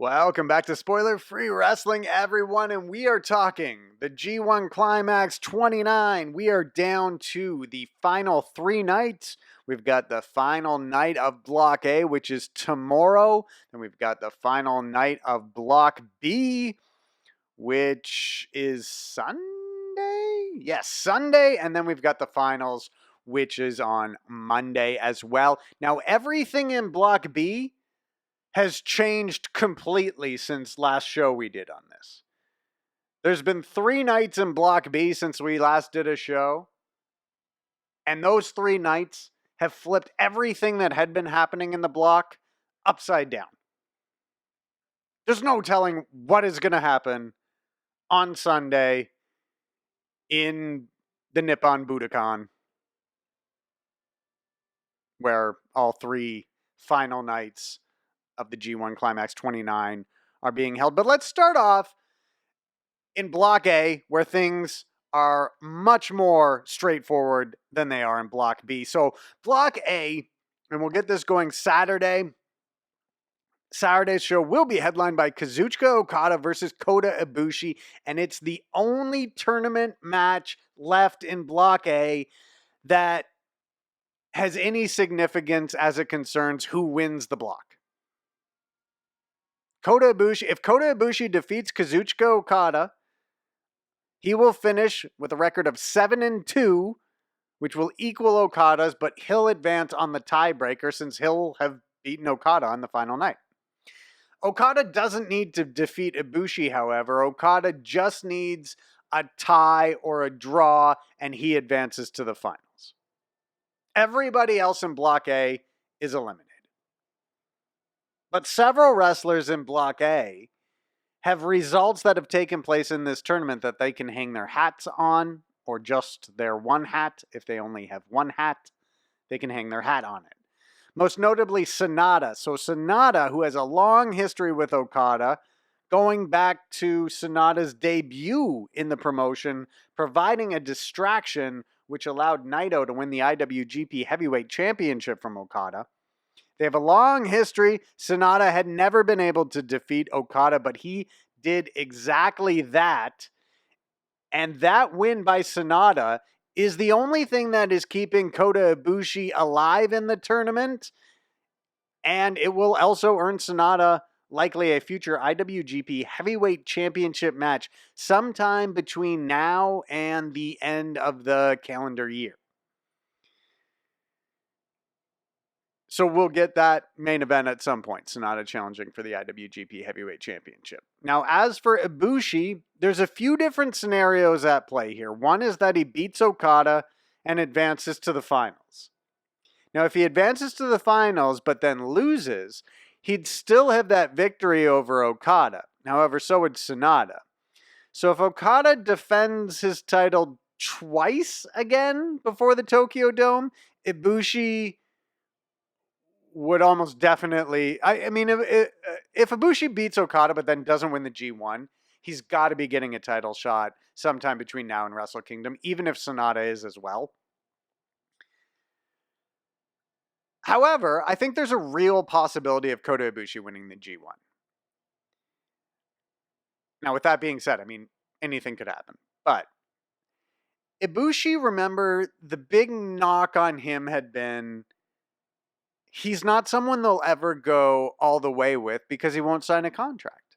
Welcome back to Spoiler Free Wrestling, everyone, and we are talking the G1 Climax 29. We are down to the final 3 nights. We've got the final night of Block A, which is tomorrow. Then we've got the final night of Block B, which is Sunday? Yes, Sunday. And then we've got the finals, which is on Monday as well. Now, everything in Block B has changed completely since last show we did on this. There's been 3 nights in Block B since we last did a show, and those 3 nights have flipped everything that had been happening in the block upside down. There's no telling what is going to happen on Sunday in the Nippon Budokan, where all 3 final nights of the G1 Climax 29 are being held. But let's start off in Block A, where things are much more straightforward than they are in Block B. So Block A, and we'll get this going Saturday. Saturday's show will be headlined by Kazuchika Okada versus Kota Ibushi, and it's the only tournament match left in Block A that has any significance as it concerns who wins the block. If Kota Ibushi defeats Kazuchika Okada, he will finish with a record of 7-2, which will equal Okada's, but he'll advance on the tiebreaker since he'll have beaten Okada on the final night. Okada doesn't need to defeat Ibushi, however. Okada just needs a tie or a draw, and he advances to the finals. Everybody else in Block A is eliminated. But several wrestlers in Block A have results that have taken place in this tournament that they can hang their hats on, or just their one hat. If they only have one hat, they can hang their hat on it. Most notably, Sonata. So Sonata, who has a long history with Okada, going back to Sonata's debut in the promotion, providing a distraction which allowed Naito to win the IWGP Heavyweight Championship from Okada. They have a long history. Sonata had never been able to defeat Okada, but he did exactly that. And that win by Sonata is the only thing that is keeping Kota Ibushi alive in the tournament. And it will also earn Sonata likely a future IWGP Heavyweight Championship match sometime between now and the end of the calendar year. So we'll get that main event at some point. Sonata challenging for the IWGP Heavyweight Championship. Now, as for Ibushi, there's a few different scenarios at play here. One is that he beats Okada and advances to the finals. Now, if he advances to the finals but then loses, he'd still have that victory over Okada. However, so would Sonata. So if Okada defends his title twice again before the Tokyo Dome, Ibushi would almost definitely... if Ibushi beats Okada but then doesn't win the G1, he's got to be getting a title shot sometime between now and Wrestle Kingdom, even if Sonata is as well. However, I think there's a real possibility of Kota Ibushi winning the G1. Now, with that being said, anything could happen. But Ibushi, remember, the big knock on him had been he's not someone they'll ever go all the way with because he won't sign a contract.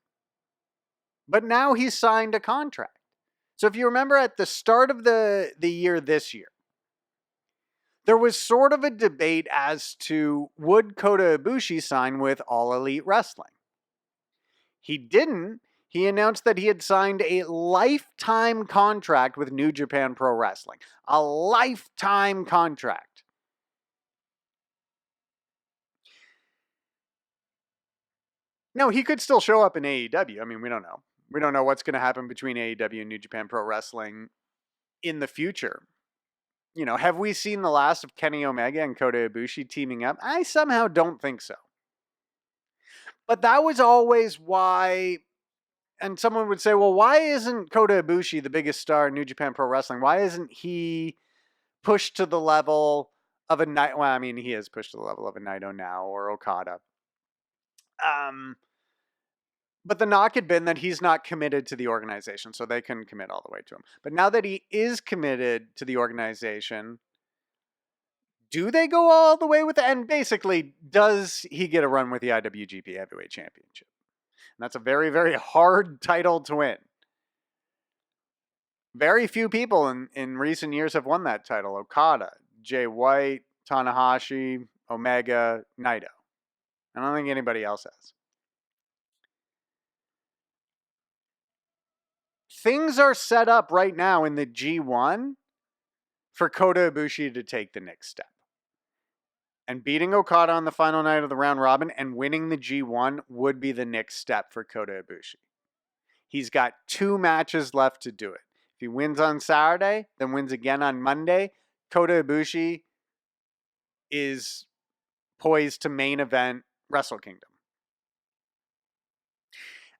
But now he's signed a contract. So if you remember at the start of the year this year, there was sort of a debate as to would Kota Ibushi sign with All Elite Wrestling. He didn't. He announced that he had signed a lifetime contract with New Japan Pro Wrestling. A lifetime contract. No, he could still show up in AEW. We don't know. We don't know what's going to happen between AEW and New Japan Pro Wrestling in the future. Have we seen the last of Kenny Omega and Kota Ibushi teaming up? I somehow don't think so. But that was always why, and someone would say, well, why isn't Kota Ibushi the biggest star in New Japan Pro Wrestling? Why isn't he pushed to the level of a Naito? Well, he is pushed to the level of a Naito now, or Okada. But the knock had been that he's not committed to the organization, so they couldn't commit all the way to him. But now that he is committed to the organization, do they go all the way with it? And basically, does he get a run with the IWGP Heavyweight Championship? And that's a very, very hard title to win. Very few people in recent years have won that title. Okada, Jay White, Tanahashi, Omega, Naito. I don't think anybody else has. Things are set up right now in the G1 for Kota Ibushi to take the next step. And beating Okada on the final night of the round robin and winning the G1 would be the next step for Kota Ibushi. He's got 2 matches left to do it. If he wins on Saturday, then wins again on Monday, Kota Ibushi is poised to main event Wrestle Kingdom.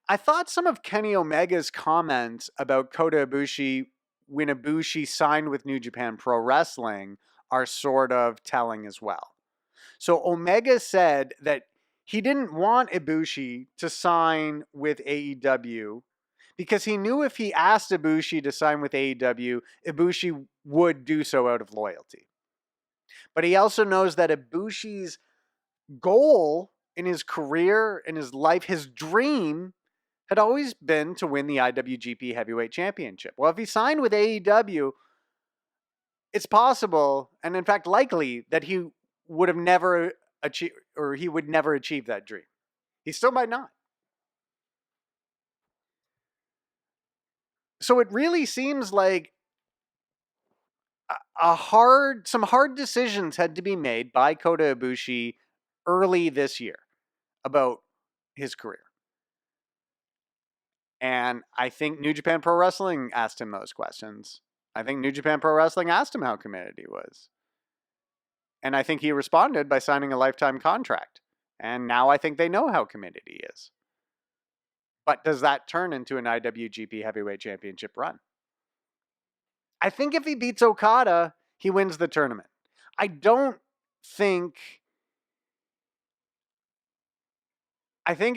I thought some of Kenny Omega's comments about Kota Ibushi when Ibushi signed with New Japan Pro Wrestling are sort of telling as well. So Omega said that he didn't want Ibushi to sign with AEW because he knew if he asked Ibushi to sign with AEW, Ibushi would do so out of loyalty. But he also knows that Ibushi's goal in his career, in his life, his dream had always been to win the IWGP Heavyweight Championship. Well, if he signed with AEW, it's possible, and in fact likely, that he would have never achieved, or he would never achieve that dream. He still might not. So it really seems like some hard decisions had to be made by Kota Ibushi early this year about his career. And I think New Japan Pro Wrestling asked him those questions. I think New Japan Pro Wrestling asked him how committed he was. And I think he responded by signing a lifetime contract. And now I think they know how committed he is. But does that turn into an IWGP Heavyweight Championship run? I think if he beats Okada, he wins the tournament. I think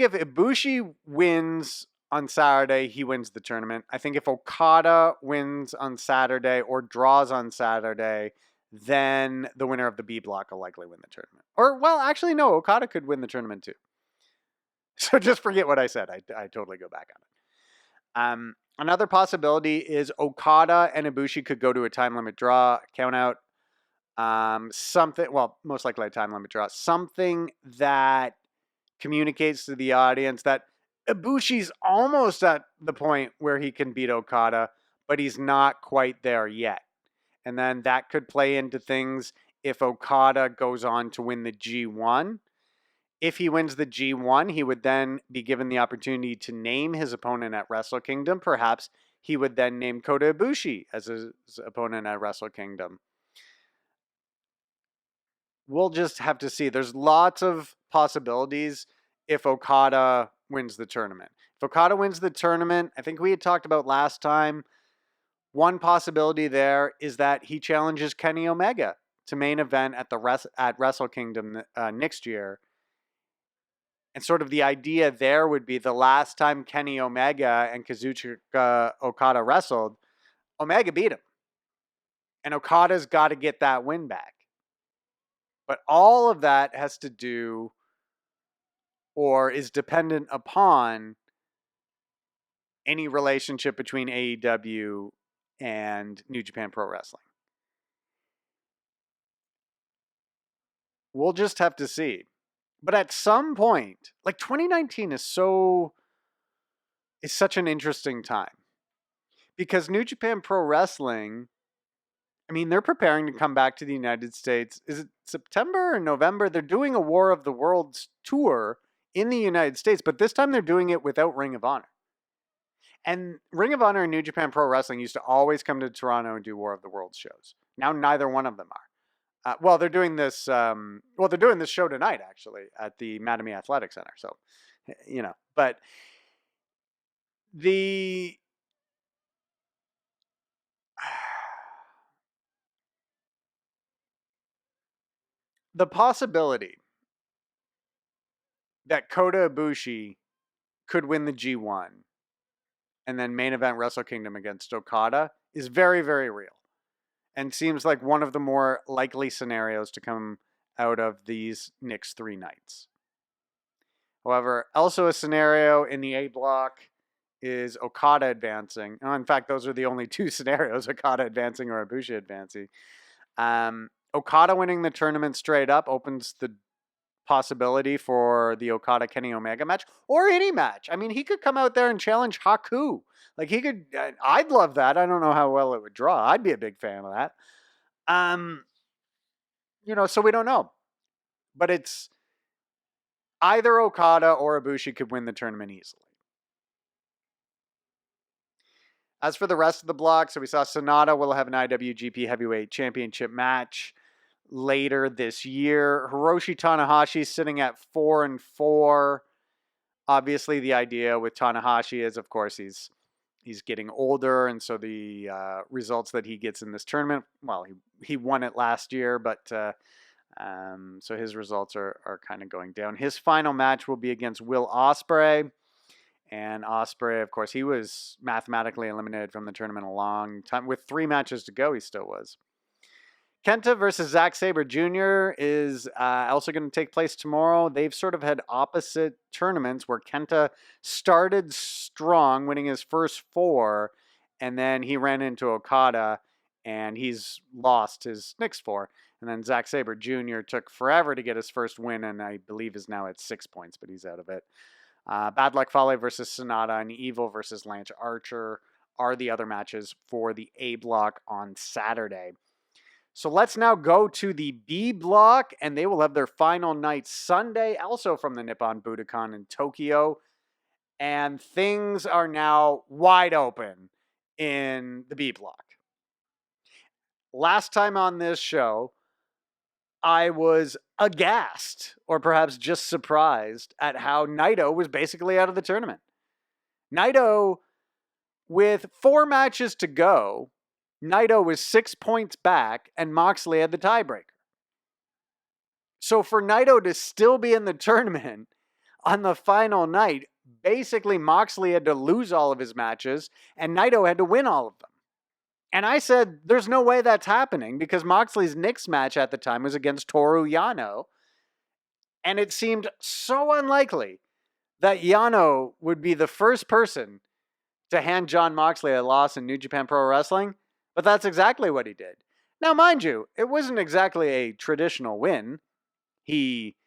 if Ibushi wins on Saturday, he wins the tournament. I think if Okada wins on Saturday or draws on Saturday, then the winner of the B block will likely win the tournament. Or, well, actually, no, Okada could win the tournament too. So just forget what I said. I totally go back on it. Another possibility is Okada and Ibushi could go to a time limit draw, count out. Most likely a time limit draw. Something that communicates to the audience that Ibushi's almost at the point where he can beat Okada, but he's not quite there yet. And then that could play into things if Okada goes on to win the G1. If he wins the G1, he would then be given the opportunity to name his opponent at Wrestle Kingdom. Perhaps he would then name Kota Ibushi as his opponent at Wrestle Kingdom. We'll just have to see. There's lots of possibilities if Okada wins the tournament. If Okada wins the tournament, I think we had talked about last time, one possibility there is that he challenges Kenny Omega to main event at Wrestle Kingdom next year. And sort of the idea there would be the last time Kenny Omega and Kazuchika Okada wrestled, Omega beat him. And Okada's got to get that win back. But all of that has to do or is dependent upon any relationship between AEW and New Japan Pro Wrestling. We'll just have to see. But at some point, like 2019 is such an interesting time. Because New Japan Pro Wrestling, I mean, they're preparing to come back to the United States. Is it September or November? They're doing a War of the Worlds tour in the United States, but this time they're doing it without Ring of Honor. And Ring of Honor and New Japan Pro Wrestling used to always come to Toronto and do War of the Worlds shows. Now neither one of them are. They're doing this. They're doing this show tonight actually at the Mattamy Athletic Center. So, but the possibility that Kota Ibushi could win the G1 and then main event Wrestle Kingdom against Okada is very, very real and seems like one of the more likely scenarios to come out of these next 3 nights. However, also a scenario in the A block is Okada advancing. In fact, those are the only 2 scenarios, Okada advancing or Ibushi advancing. Okada winning the tournament straight up opens the possibility for the Okada Kenny Omega match or any match. I mean, he could come out there and challenge Haku. Like he could, I'd love that. I don't know how well it would draw. I'd be a big fan of that. So we don't know. But it's either Okada or Ibushi could win the tournament easily. As for the rest of the block, so we saw Sonata will have an IWGP Heavyweight Championship match later this year. Hiroshi Tanahashi sitting at 4-4. Obviously, the idea with Tanahashi is, of course, he's getting older, and so the results that he gets in this tournament, well, he won it last year, but so his results are kind of going down. His final match will be against Will Ospreay. And Ospreay, of course, he was mathematically eliminated from the tournament a long time. With 3 matches to go, he still was. Kenta versus Zack Sabre Jr. is also going to take place tomorrow. They've sort of had opposite tournaments where Kenta started strong, winning his first 4, and then he ran into Okada, and he's lost his next 4. And then Zack Sabre Jr. took forever to get his first win, and I believe is now at 6 points, but he's out of it. Bad Luck Fale versus Sonata and Evil versus Lance Archer are the other matches for the A block on Saturday. So let's now go to the B block, and they will have their final night Sunday, also from the Nippon Budokan in Tokyo. And things are now wide open in the B block. Last time on this show, I was aghast, or perhaps just surprised, at how Naito was basically out of the tournament. Naito, with 4 matches to go, Naito was 6 points back, and Moxley had the tiebreaker. So for Naito to still be in the tournament on the final night, basically Moxley had to lose all of his matches, and Naito had to win all of them. And I said, there's no way that's happening because Moxley's next match at the time was against Toru Yano. And it seemed so unlikely that Yano would be the first person to hand Jon Moxley a loss in New Japan Pro Wrestling. But that's exactly what he did. Now, mind you, it wasn't exactly a traditional win. He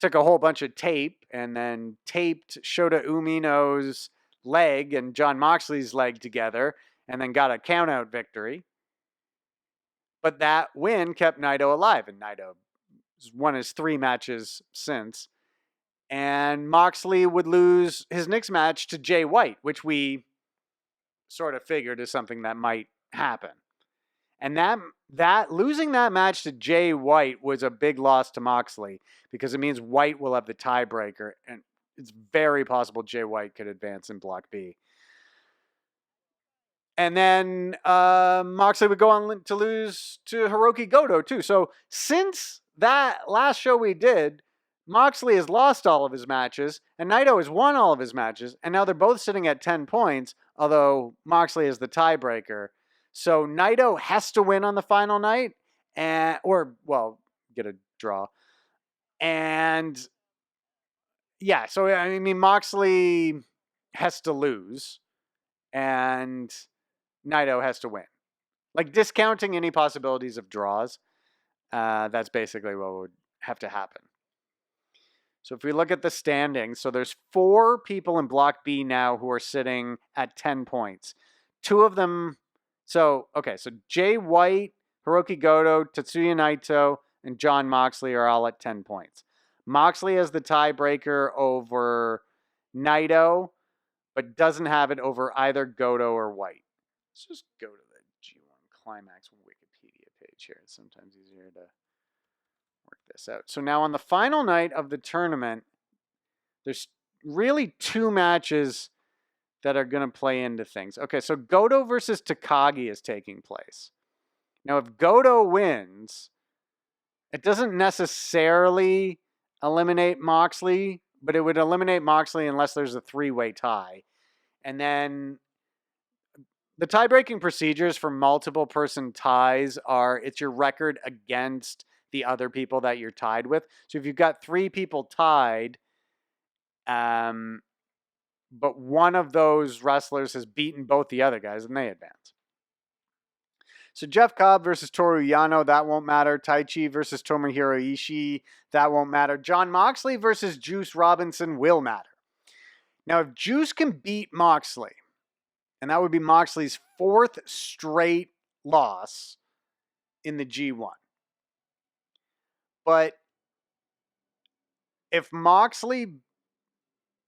took a whole bunch of tape and then taped Shota Umino's leg and Jon Moxley's leg together, and then got a count-out victory. But that win kept Naito alive, and Naito won his 3 matches since. And Moxley would lose his next match to Jay White, which we sort of figured is something that might happen. And that losing that match to Jay White was a big loss to Moxley because it means White will have the tiebreaker, and it's very possible Jay White could advance in Block B. And then Moxley would go on to lose to Hiroki Goto, too. So since that last show we did, Moxley has lost all of his matches, and Naito has won all of his matches, and now they're both sitting at 10 points, although Moxley is the tiebreaker. So Naito has to win on the final night, get a draw. And yeah, so I mean, Moxley has to lose, and Naito has to win. Like, discounting any possibilities of draws, that's basically what would have to happen. So if we look at the standings, so there's 4 people in Block B now who are sitting at 10 points. 2 of them, so Jay White, Hiroki Goto, Tetsuya Naito, and Jon Moxley are all at 10 points. Moxley has the tiebreaker over Naito, but doesn't have it over either Goto or White. Let's just go to the G1 Climax Wikipedia page here. It's sometimes easier to work this out. So now on the final night of the tournament, there's really 2 matches that are going to play into things. Okay, so Goto versus Takagi is taking place. Now, if Goto wins, it doesn't necessarily eliminate Moxley, but it would eliminate Moxley unless there's a 3-way tie. And then the tie-breaking procedures for multiple person ties are it's your record against the other people that you're tied with. So if you've got 3 people tied, but one of those wrestlers has beaten both the other guys, and they advance. So Jeff Cobb versus Toru Yano, that won't matter. Taichi versus Tomohiro Ishii, that won't matter. Jon Moxley versus Juice Robinson will matter. Now, if Juice can beat Moxley, and that would be Moxley's 4th straight loss in the G1. But if Moxley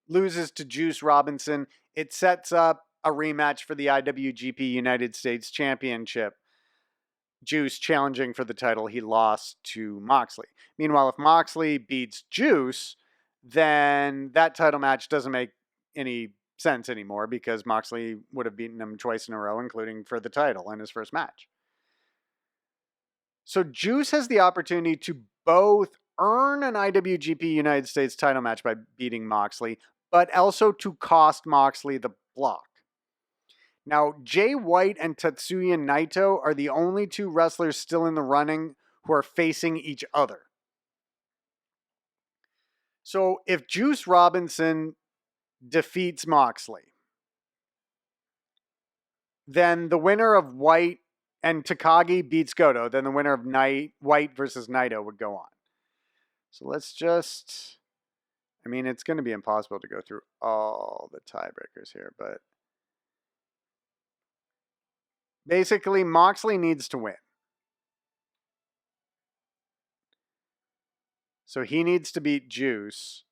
loses to Juice Robinson, it sets up a rematch for the IWGP United States Championship. Juice challenging for the title he lost to Moxley. Meanwhile, if Moxley beats Juice, then that title match doesn't make any sense anymore because Moxley would have beaten him twice in a row, including for the title in his first match. So Juice has the opportunity to both earn an IWGP United States title match by beating Moxley, but also to cost Moxley the block. Now, Jay White and Tetsuya Naito are the only 2 wrestlers still in the running who are facing each other. So if Juice Robinson defeats Moxley, then the winner of White and Takagi beats Goto, then the winner of White versus Naito would go on. So let's just... I mean, it's going to be impossible to go through all the tiebreakers here, but... basically, Moxley needs to win. So he needs to beat Juice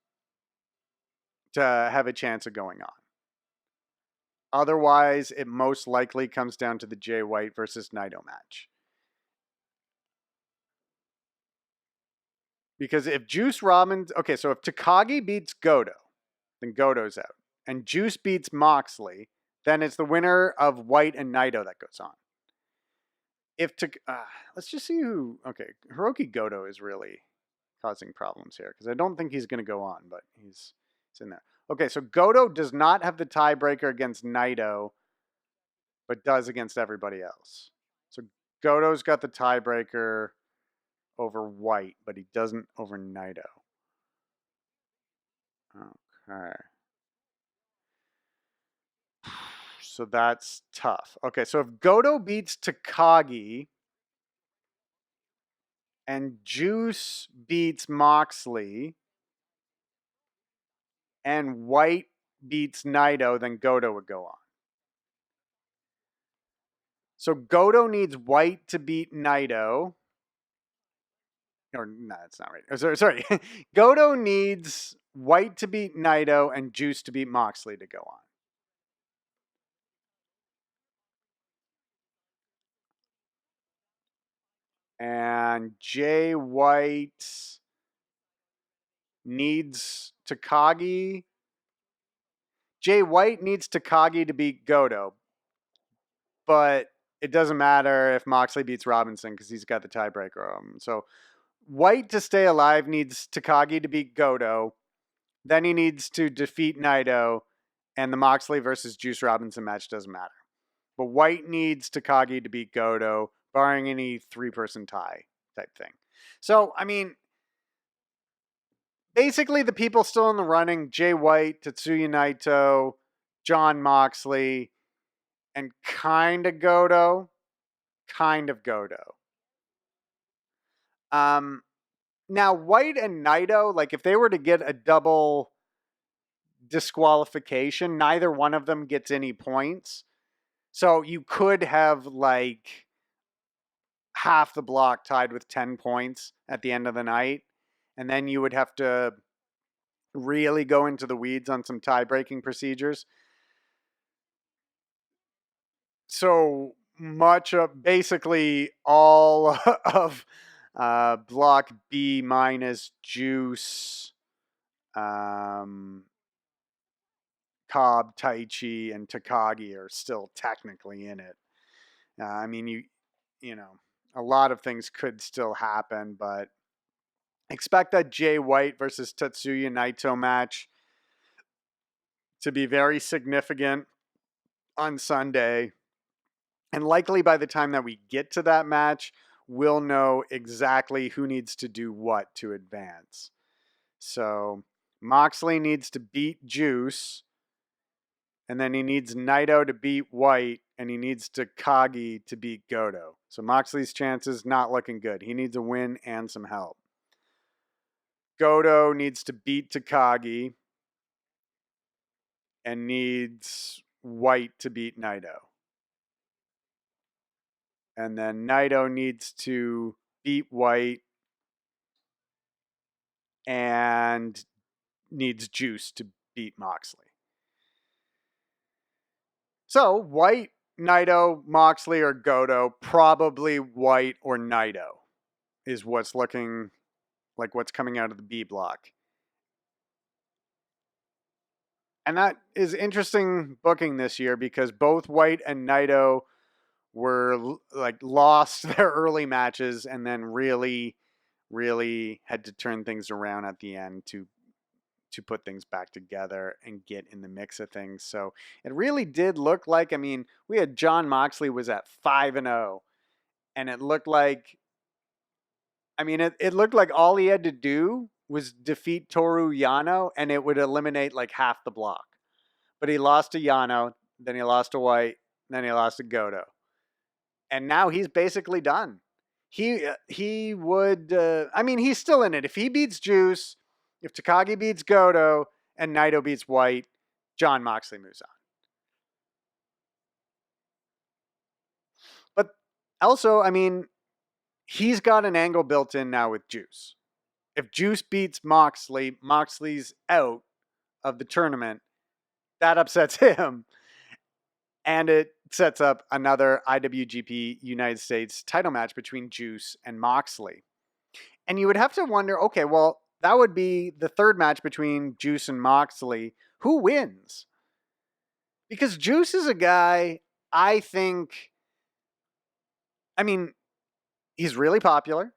to have a chance of going on. Otherwise, it most likely comes down to the Jay White versus Naito match. Because if Juice Robinson... okay, so if Takagi beats Goto, then Goto's out. And Juice beats Moxley, then it's the winner of White and Naito that goes on. Let's just see who... okay, Hiroki Goto is really causing problems here because I don't think he's going to go on, but he's in there. Okay, so Goto does not have the tiebreaker against Naito, but does against everybody else. So Goto's got the tiebreaker over White, but he doesn't over Naito. Okay. So that's tough. Okay, so if Goto beats Takagi and Juice beats Moxley and White beats Naito, then Goto would go on. So Goto needs White to beat Naito. Or, no, that's not right. Sorry. Goto needs White to beat Naito and Juice to beat Moxley to go on. And Jay White needs Takagi. Jay White needs Takagi to beat Goto. But it doesn't matter if Moxley beats Robinson because he's got the tiebreaker. So White to stay alive needs Takagi to beat Goto. Then he needs to defeat Naito. And the Moxley versus Juice Robinson match doesn't matter. But White needs Takagi to beat Goto, barring any 3-person tie type thing. So, I mean, basically the people still in the running, Jay White, Tetsuya Naito, Jon Moxley, and kind of Goto. Now, White and Naito, like if they were to get a double disqualification, neither one of them gets any points. So you could have like half the block tied with 10 points at the end of the night. And then you would have to really go into the weeds on some tie-breaking procedures. So much of basically all of block B minus Juice, Cobb, Taichi, and Takagi are still technically in it. I mean, you know, a lot of things could still happen, but Expect that Jay White versus Tetsuya Naito match to be very significant on Sunday. And likely by the time that we get to that match, we'll know exactly who needs to do what to advance. So Moxley needs to beat Juice, and then he needs Naito to beat White, and he needs Takagi to beat Goto. So Moxley's chances not looking good. He needs a win and some help. Goto needs to beat Takagi and needs White to beat Naito. And then Naito needs to beat White and needs Juice to beat Moxley. So White, Naito, Moxley, or Goto, probably White or Naito is what's looking like what's coming out of the B block. And that is interesting booking this year because both White and Naito were like lost their early matches and then really had to turn things around at the end to put things back together and get in the mix of things. So it really did look like, I mean, we had Jon Moxley was at 5-0 and it looked like, I mean, it looked like all he had to do was defeat Toru Yano and it would eliminate like half the block. But he lost to Yano, then he lost to White, then he lost to Goto. And now he's basically done. He would, I mean, he's still in it. If he beats Juice, if Takagi beats Goto, and Naito beats White, Jon Moxley moves on. But also, I mean, he's got an angle built in now with Juice. If Juice beats Moxley, Moxley's out of the tournament. That upsets him. And it sets up another IWGP United States title match between Juice and Moxley. And you would have to wonder, okay, well, that would be the third match between Juice and Moxley. Who wins? Because Juice is a guy, I think, I mean, he's really popular.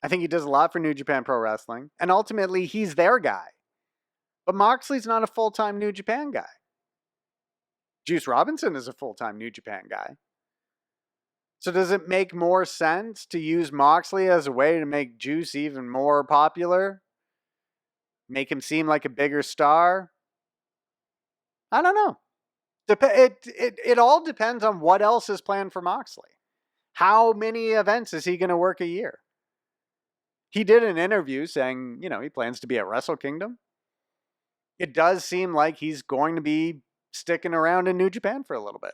I think he does a lot for New Japan Pro Wrestling. And ultimately, he's their guy. But Moxley's not a full-time New Japan guy. Juice Robinson is a full-time New Japan guy. So does it make more sense to use Moxley as a way to make Juice even more popular? Make him seem like a bigger star? I don't know. It all depends on what else is planned for Moxley. How many events is he going to work a year? He did an interview saying, he plans to be at Wrestle Kingdom. It does seem like he's going to be sticking around in New Japan for a little bit.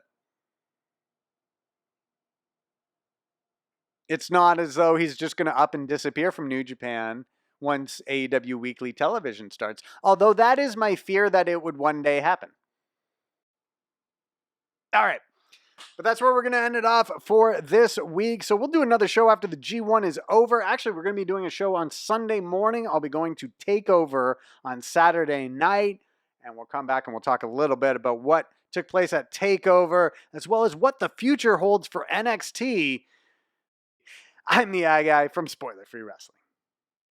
It's not as though he's just going to up and disappear from New Japan once AEW Weekly Television starts. Although that is my fear that it would one day happen. All right. But that's where we're going to end it off for this week. So we'll do another show after the G1 is over. Actually, we're going to be doing a show on Sunday morning. I'll be going to TakeOver on Saturday night. And we'll come back and we'll talk a little bit about what took place at TakeOver, as well as what the future holds for NXT. I'm the Guy from Spoiler Free Wrestling.